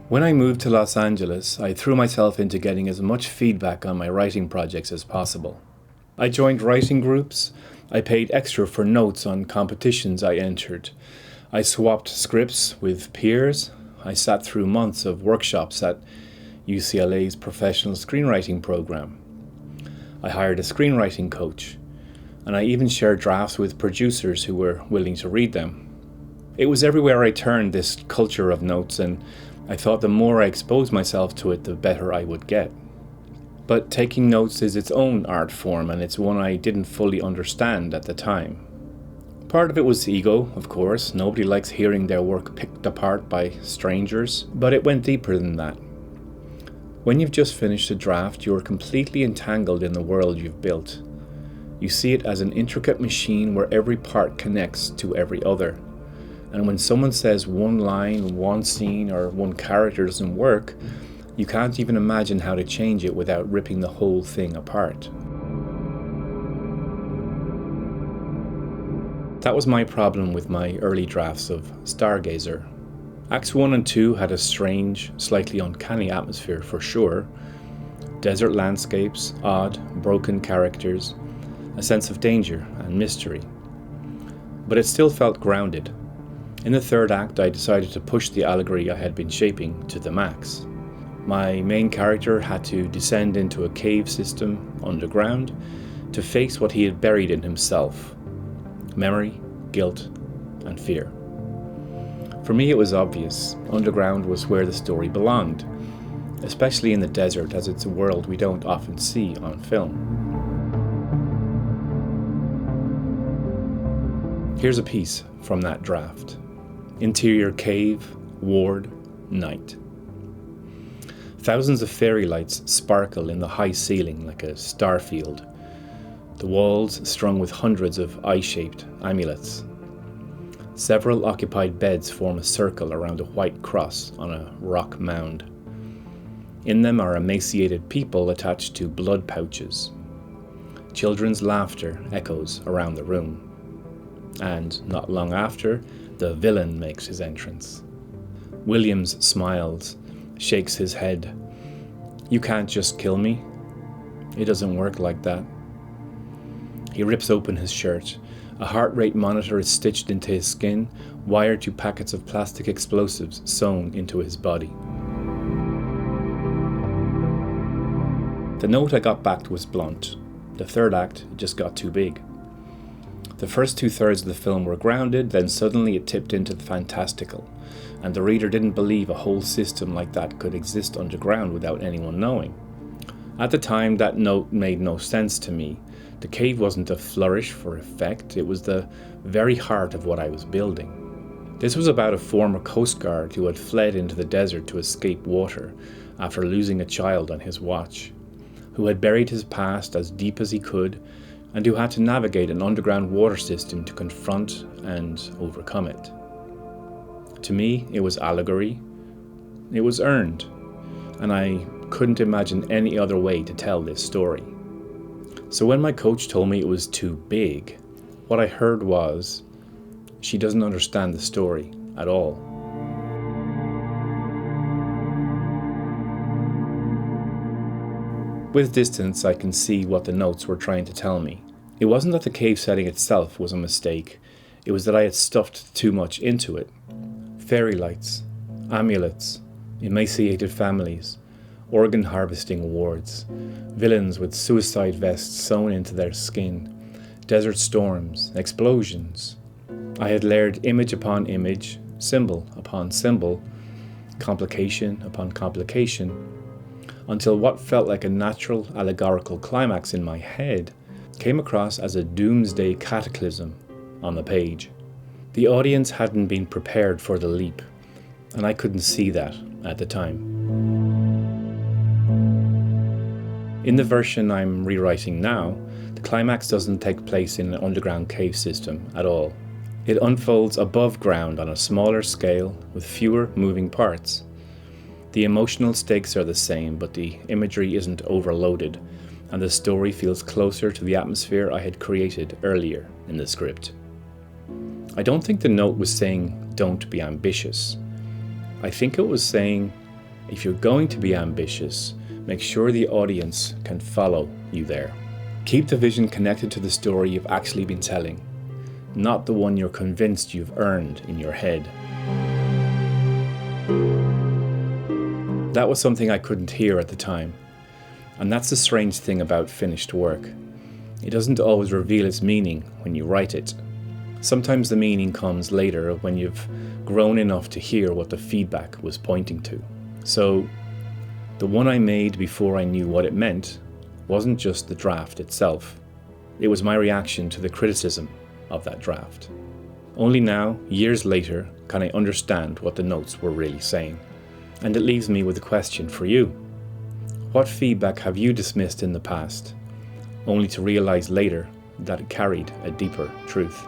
When I moved to Los Angeles, I threw myself into getting as much feedback on my writing projects as possible. I joined writing groups, I paid extra for notes on competitions I entered, I swapped scripts with peers, I sat through months of workshops at UCLA's professional screenwriting program. I hired a screenwriting coach, and I even shared drafts with producers who were willing to read them. It was everywhere I turned, this culture of notes, and I thought the more I exposed myself to it, the better I would get. But taking notes is its own art form, and it's one I didn't fully understand at the time. Part of it was ego, of course. Nobody likes hearing their work picked apart by strangers, but it went deeper than that. When you've just finished a draft, you're completely entangled in the world you've built. You see it as an intricate machine where every part connects to every other. And when someone says one line, one scene, or one character doesn't work, you can't even imagine how to change it without ripping the whole thing apart. That was my problem with my early drafts of Stargazer. Acts 1 and 2 had a strange, slightly uncanny atmosphere for sure. Desert landscapes, odd, broken characters, a sense of danger and mystery. But it still felt grounded. In the third act, I decided to push the allegory I had been shaping to the max. My main character had to descend into a cave system underground to face what he had buried in himself: memory, guilt, and fear. For me, it was obvious. Underground was where the story belonged, especially in the desert, as it's a world we don't often see on film. Here's a piece from that draft. Interior cave, ward, night. Thousands of fairy lights sparkle in the high ceiling like a star field. The walls strung with hundreds of eye-shaped amulets. Several occupied beds form a circle around a white cross on a rock mound. In them are emaciated people attached to blood pouches. Children's laughter echoes around the room. And not long after, the villain makes his entrance. Williams smiles, shakes his head. "You can't just kill me. It doesn't work like that." He rips open his shirt. A heart rate monitor is stitched into his skin, wired to packets of plastic explosives sewn into his body. The note I got back was blunt. The third act just got too big. The first 2/3 of the film were grounded, then suddenly it tipped into the fantastical, and the reader didn't believe a whole system like that could exist underground without anyone knowing. At the time, that note made no sense to me. The cave wasn't a flourish for effect, it was the very heart of what I was building. This was about a former Coast Guard who had fled into the desert to escape water after losing a child on his watch, who had buried his past as deep as he could, and who had to navigate an underground water system to confront and overcome it. To me, it was allegory. It was earned, and I couldn't imagine any other way to tell this story. So when my coach told me it was too big, what I heard was, she doesn't understand the story at all. With distance, I can see what the notes were trying to tell me. It wasn't that the cave setting itself was a mistake, it was that I had stuffed too much into it. Fairy lights, amulets, emaciated families, organ harvesting wards, villains with suicide vests sewn into their skin, desert storms, explosions. I had layered image upon image, symbol upon symbol, complication upon complication, until what felt like a natural allegorical climax in my head came across as a doomsday cataclysm on the page. The audience hadn't been prepared for the leap, and I couldn't see that at the time. In the version I'm rewriting now, the climax doesn't take place in an underground cave system at all. It unfolds above ground on a smaller scale with fewer moving parts. The emotional stakes are the same, but the imagery isn't overloaded, and the story feels closer to the atmosphere I had created earlier in the script. I don't think the note was saying, "Don't be ambitious." I think it was saying, If you're going to be ambitious, make sure the audience can follow you there. Keep the vision connected to the story you've actually been telling, not the one you're convinced you've earned in your head. That was something I couldn't hear at the time. And that's the strange thing about finished work. It doesn't always reveal its meaning when you write it. Sometimes the meaning comes later when you've grown enough to hear what the feedback was pointing to. So, the one I made before I knew what it meant wasn't just the draft itself. It was my reaction to the criticism of that draft. Only now, years later, can I understand what the notes were really saying. And it leaves me with a question for you. What feedback have you dismissed in the past, only to realize later that it carried a deeper truth?